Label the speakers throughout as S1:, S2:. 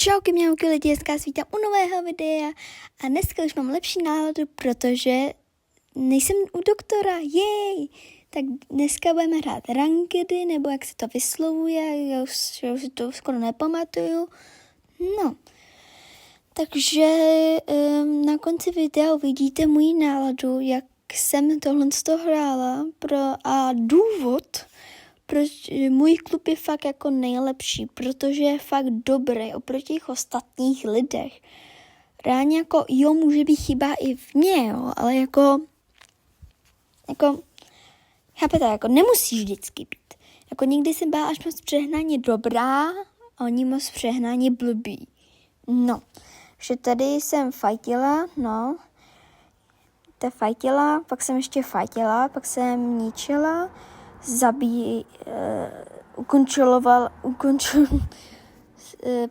S1: Čauky mňauky lidi, dneska vás vítám u nového videa a dneska už mám lepší náladu, protože nejsem u doktora, jej! Tak dneska budeme hrát rankedy, nebo jak se to vyslovuje, já už si to skoro nepamatuju. No, takže na konci videa uvidíte můj náladu, jak jsem tohle hrála a důvod, proč můj klub je fakt jako nejlepší, protože je fakt dobrý oproti těch ostatních lidech. Reálně jako jo, může být chyba i v mě, jo, ale jako chápete, jako nemusí vždycky být. Jako někdy jsem byla až moc přehnaně dobrá a oni moc přehnaně blbí. No, že tady jsem fajtila, pak jsem ještě fajtila, pak jsem ničila,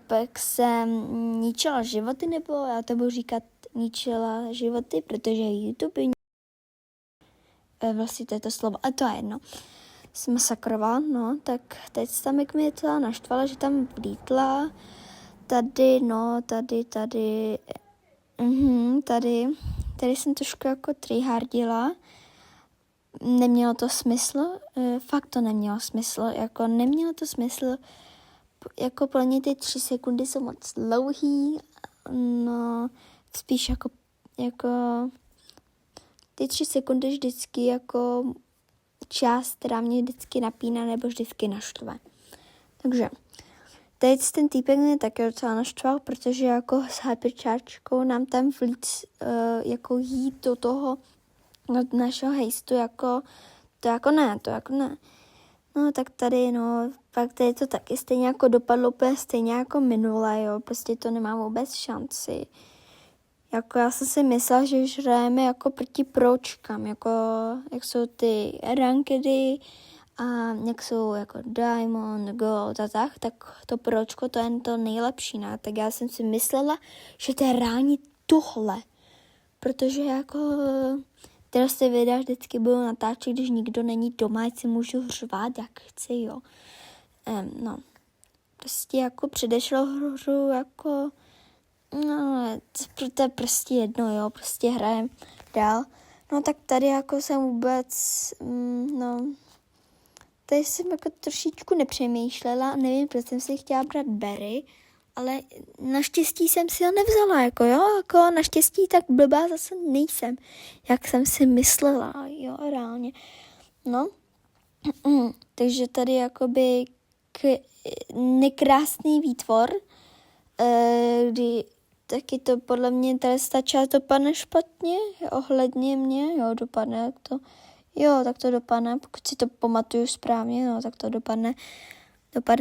S1: pak jsem ničila životy, nebo já to budu říkat ničila životy, protože YouTube vlastně to je to slovo, a to je jedno. Jsem masakrovala, no, tak teď tam jak mě to naštvala, že tam vlítla, tady jsem trošku jako tryhardila. Nemělo to smysl, fakt to nemělo smysl, jako pro mě ty 3 sekundy jsou moc dlouhý, no, spíš jako ty 3 sekundy vždycky jako část, která mě vždycky napíná nebo vždycky naštve. Takže teď ten týpek mě taky docela naštval, protože jako s hyperchargekou nám tam vlít jako jít do toho našeho hejstu, to jako ne. No tak tady, pak tady to taky stejně jako dopadlo úplně stejně jako minule, jo, prostě to nemá vůbec šanci. Jako já jsem si myslela, že už hrajeme jako proti pročkám, jako jak jsou ty rankedy a jak jsou jako Diamond, Gold a tak to pročko, to je to nejlepší, ne? Tak já jsem si myslela, že to je reálně tohle, protože jako teraz ty videa vždycky budou natáčet, když nikdo není doma, ať si můžu řvát, jak chci, jo. No, prostě jako předešlo hru, jako, no, to je prostě jedno, jo, prostě hrajem dál. No, tak tady jako jsem vůbec, tady jsem jako trošičku nepřemýšlela, nevím, proč jsem si chtěla brát Berry, ale naštěstí jsem si ho nevzala, jako naštěstí tak blbá zase nejsem, jak jsem si myslela, jo, reálně. No, takže tady jakoby nekrásný výtvor, kdy taky to podle mě tady ta část dopadne špatně, ohledně mě, jo, dopadne jak to, jo, tak to dopadne, pokud si to pamatuju správně, no, tak to dopadne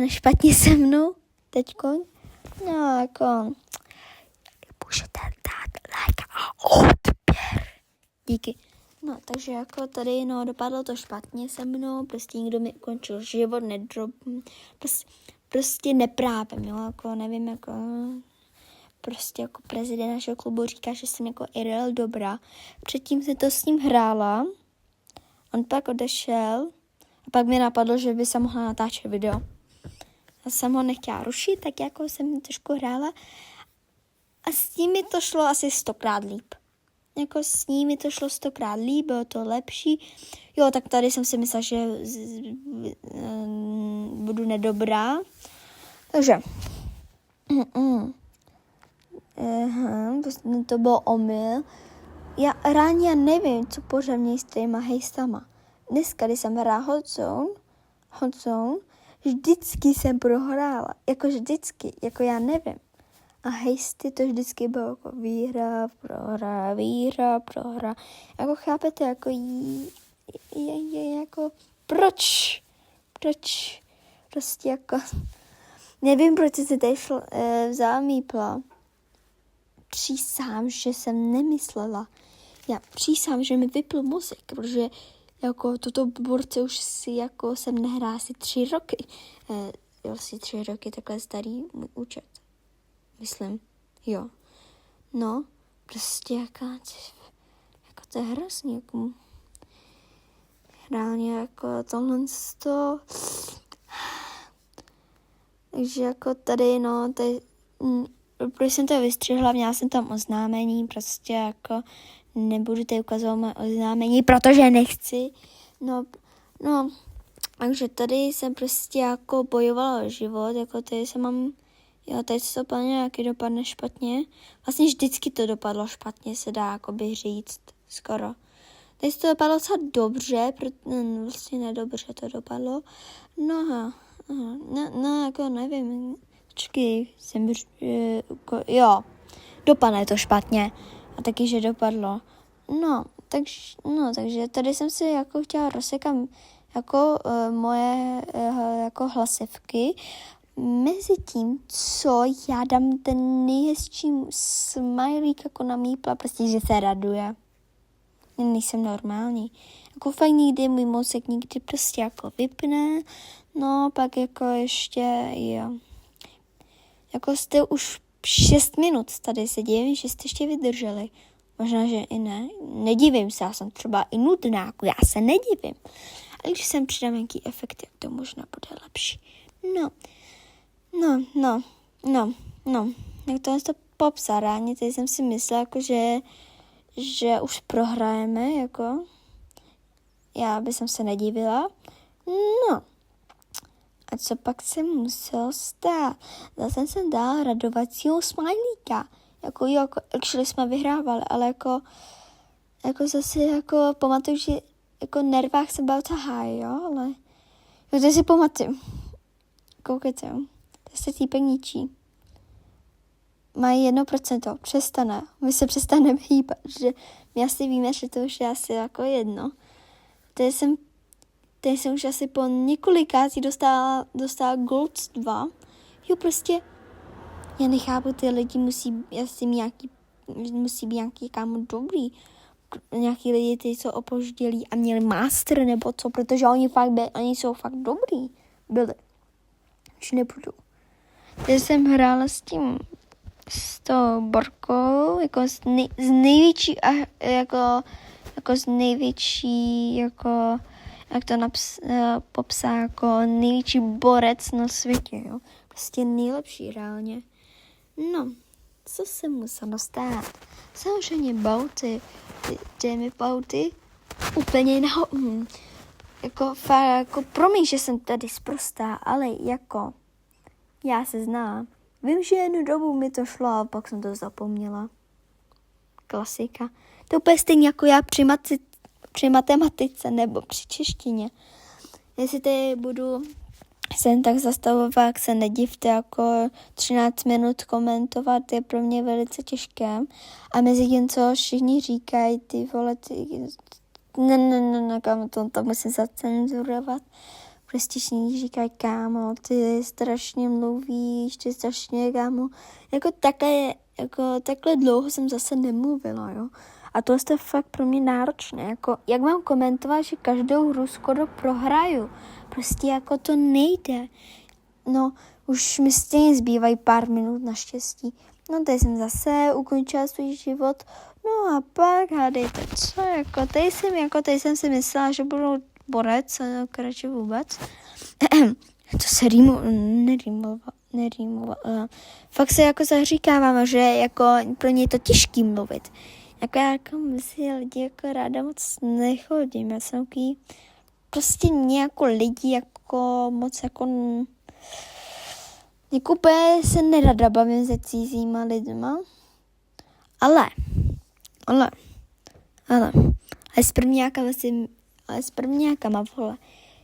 S1: špatně se mnou, teďko. No, jako, můžete dát like a odběr. Díky. No, takže jako tady, dopadlo to špatně se mnou, prostě někdo mi ukončil život, prostě neprávem, jo, jako nevím, jako, prostě jako prezident našeho klubu říká, že jsem jako Irel dobrá. Předtím se to s ním hrála, on pak odešel a pak mi napadlo, že by se mohla natáčet video. Já jsem ho nechtěla rušit, tak jako jsem trošku hrála a s ním mi to šlo asi 100krát líp. Jako s ním mi to šlo 100krát líp, bylo to lepší. Jo, tak tady jsem si myslela, že budu nedobrá. Takže to bylo omyl. Já ráně nevím, co pořádně s těma hejstama. Dneska, když jsem hrála Hot Zone, vždycky jsem prohrála, jako vždycky, jako já nevím. A hejsty to vždycky bylo jako výhra, prohra. Jako chápete, jako jako proč? Prostě jako, nevím, proč se tady vzala mípla. Přísám, že jsem nemyslela. Já přísám, že mi vypl mozek, protože jako toto borce už si jako jsem nehrá asi 3 roky. Asi 3 roky takhle starý účet. Myslím, jo. No, prostě jako to je hrozný, jako reálně jako tohle to. Takže jako tady, tady Proč jsem to vystřihla, měla jsem tam oznámení, prostě jako nebudu tady ukazovat moje oznámení, protože nechci. No, takže tady jsem prostě jako bojovala o život, jako tady se mám, tady se to nějaký dopadne špatně. Vlastně vždycky to dopadlo špatně, se dá jakoby říct, skoro. Tady se to dopadlo docela dobře, vlastně nedobře to dopadlo. Jako nevím, dopadne to špatně. A taky, že dopadlo. Takže tady jsem si jako chtěla rozsekat jako moje jako hlasivky. Mezi tím, co já dám ten nejhezčí smajlík jako na mýpla, prostě, že se raduje. Já nejsem normální. Jako fakt nikdy můj mozek nikdy prostě jako vypne. No, pak jako ještě, jako jste už 6 minut tady sedím, že jste ještě vydrželi. Možná, že i ne. Nedivím se, já jsem třeba i nudná, jako já se nedivím. A když sem přidám nějaký efekt, jak to možná bude lepší. Jak to popsat, ráně, tady jsem si myslela, jako že už prohrajeme, jako. Já bych se nedivila. A co pak se muselo stát? Zase jsem dala radovacího smajlíka. Jako actually jsme vyhrávali, ale jako zase jako pamatuju, že jako nervách jsem byla high, jo, ale to si pamatuju. Koukejte, to se týpek ničí. Mají 1%, přestane. My se přestaneme hýbat, že my asi víme, že to už je asi jako jedno. Tady jsem už asi po několikátí dostala Gold 2. Jo, prostě já nechápu, ty lidi musí být nějaký kámo dobrý. Nějaký lidi, ty jsou opoždělí a měli master nebo co, protože oni jsou fakt dobrý. Byli. Už nebudu. Teď jsem hrála s tou Borkou, jako z největší, jako z největší, jako jak to popsá, jako největší borec na světě, jo. Prostě nejlepší reálně. No, co se muselo stát? Samozřejmě bauty, Jamie bauty, úplně jako promiň, že jsem tady sprostá, ale jako já se znám. Vím, že jednu dobu mi to šlo a pak jsem to zapomněla. Klasika. To úplně stejně jako já při matematice nebo při češtině. Jestli tady budu se tak zastavovat, se nedivte, jako 13 minut komentovat je pro mě velice těžké. A mezi tím, co všichni říkají, ty vole, kámo, to musím zacenzurovat. Prostě všichni říkají, kámo, ty strašně mluvíš, ty strašně, kámo. Takhle dlouho jsem zase nemluvila, jo. A to je fakt pro mě náročné. Jako, jak mám komentovat, že každou hru skoro prohraju? Prostě jako to nejde. No, už mi stejně zbývají pár minut naštěstí. No, tady jsem zase ukončila svůj život. No a pak, hádejte co, jako tady jsem si myslela, že budu borec, radši vůbec. To se nerýmovalo. Fakt se jako zahříkávám, že jako pro ně je to těžký mluvit. Jako já jako si lidi jako ráda moc nechodím. Já jsem takový prostě nějakou lidi jako moc jako úplně se nerada bavím se cizíma lidma. Ale s prvňákama, vole,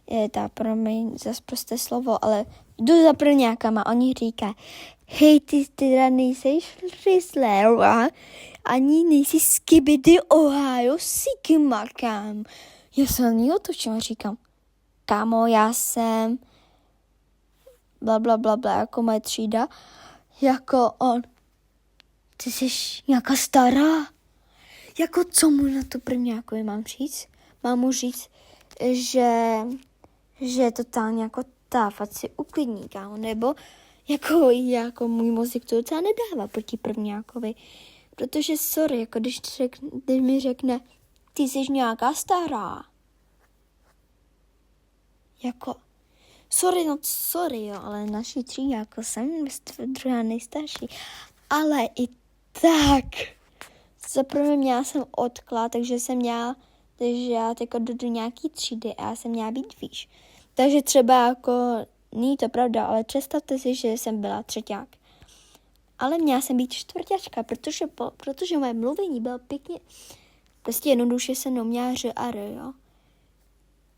S1: je ta promiň zas prosté slovo, ale jdu za prvňákama, oni říkají, hej, ty teda nejseš Rizzler, ani nejsi Skibidi Ohio Sigma, kam. Já se na ní otočím a říkám, kámo, já jsem bla, jako moje třída, jako on, ty jsi nějaká stará. Jako co mu na to prvňákovi mám říct? Mám mu říct, že je totálně jako ať si uklidní, kámo, nebo jako můj mozek to docela nedává proti prvňákovi. Protože sorry, jako když mi řekne, ty jsi nějaká stará. Jako, Sorry, jo, ale naší třídě, jako jsem druhá nejstarší. Ale i tak. Zaprvé měla jsem odklad, takže já jako do nějaký třídy a já jsem měla být výš. Takže třeba jako, není to pravda, ale představte si, že jsem byla třeťák. Ale měla jsem být čtvrťačka, protože moje mluvení bylo pěkně, prostě jednoduše se mnou měla ř a r,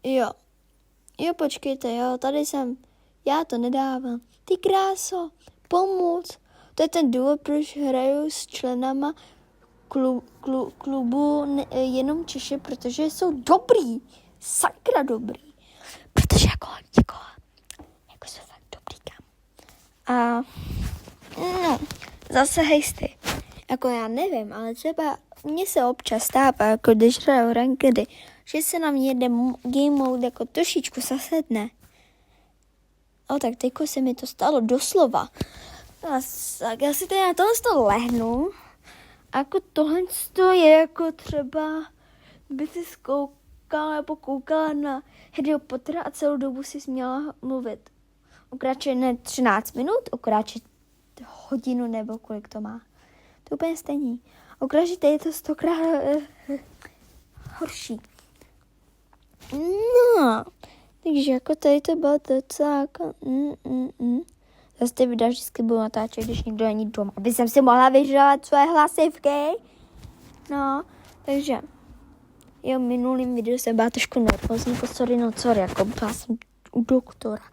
S1: jo. Jo, počkejte, jo, tady jsem, já to nedávám. Ty kráso, pomoc. To je ten důvod, proč hraju s členama klubu jenom Češi, protože jsou dobrý, sakra dobrý. Protože jako jsou fakt dobrý, kam. A no, zase hejsty. Jako já nevím, ale třeba mně se občas stává, jako když hraju rankedy, že se na mě jeden game mode jako trošičku zasedne. O, tak teďko se mi to stalo doslova. Tak já si tady na tohle lehnu. A jako tohle je jako třeba, by si zkoukala nebo koukala na Harryho Pottera a celou dobu si směla mluvit. Ukráče ne 13 minut, ukráče hodinu nebo kolik to má. To úplně stejný. Ukráče tady je to 100krát horší. No, takže jako tady to bylo docela jako Zase ty videa vždycky budu natáčet, když někdo není doma, aby jsem si mohla vyžádat své hlasivky. No, takže jo, minulým videu jsem byla trošku nervózní, sorry, jako byla jsem u doktora.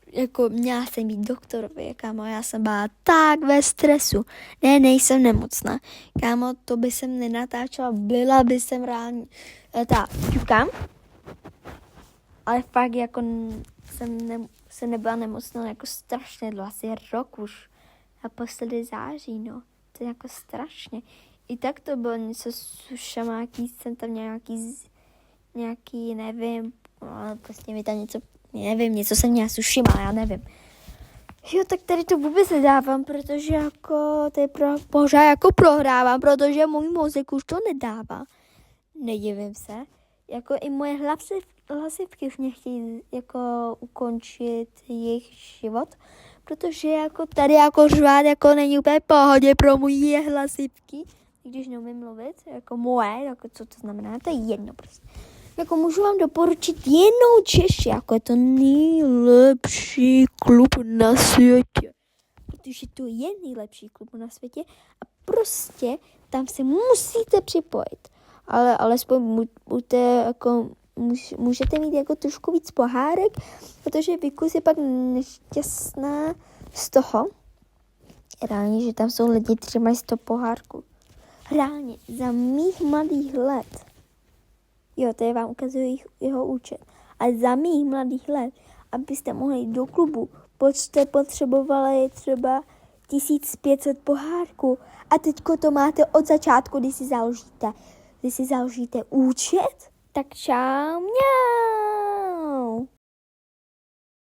S1: Jako měla jsem být doktorovi, kámo, já jsem byla tak ve stresu. Ne, nejsem nemocná. Kámo, to by jsem nenatáčela, byla by jsem reálně, ťukám. Ale fakt jako se nebyla nemocná jako strašně dlouho, asi rok už. Naposledy září, no. To je jako strašně. I tak to bylo něco s ušama, jsem tam nějaký, nevím, ale prostě mi tam něco jsem měla s ušima, já nevím. Jo, tak tady to vůbec nedávám, protože jako pořád jako prohrávám, protože můj mozek už to nedává. Nedivím se. Jako i moje hlasivky už mě chtějí jako ukončit jejich život, protože jako tady jako řvát jako není úplně pohodě pro moje hlasivky, když neumím mluvit, jako moje, jako co to znamená, to je jedno prostě. Jako můžu vám doporučit jenom Češi, jako je to nejlepší klub na světě, protože to je nejlepší klub na světě a prostě tam se musíte připojit. Ale alespoň můžete mít jako trošku víc pohárek, protože Vikus je pak nešťastná z toho. Reálně, že tam jsou lidi, kteří mají 100 pohárků. Reálně, za mých mladých let, jo, tady vám ukazuju jeho účet, ale za mých mladých let, abyste mohli jít do klubu, jste potřebovali třeba 1500 pohárků a teďko to máte od začátku, když si založíte účet, tak čau, mňau.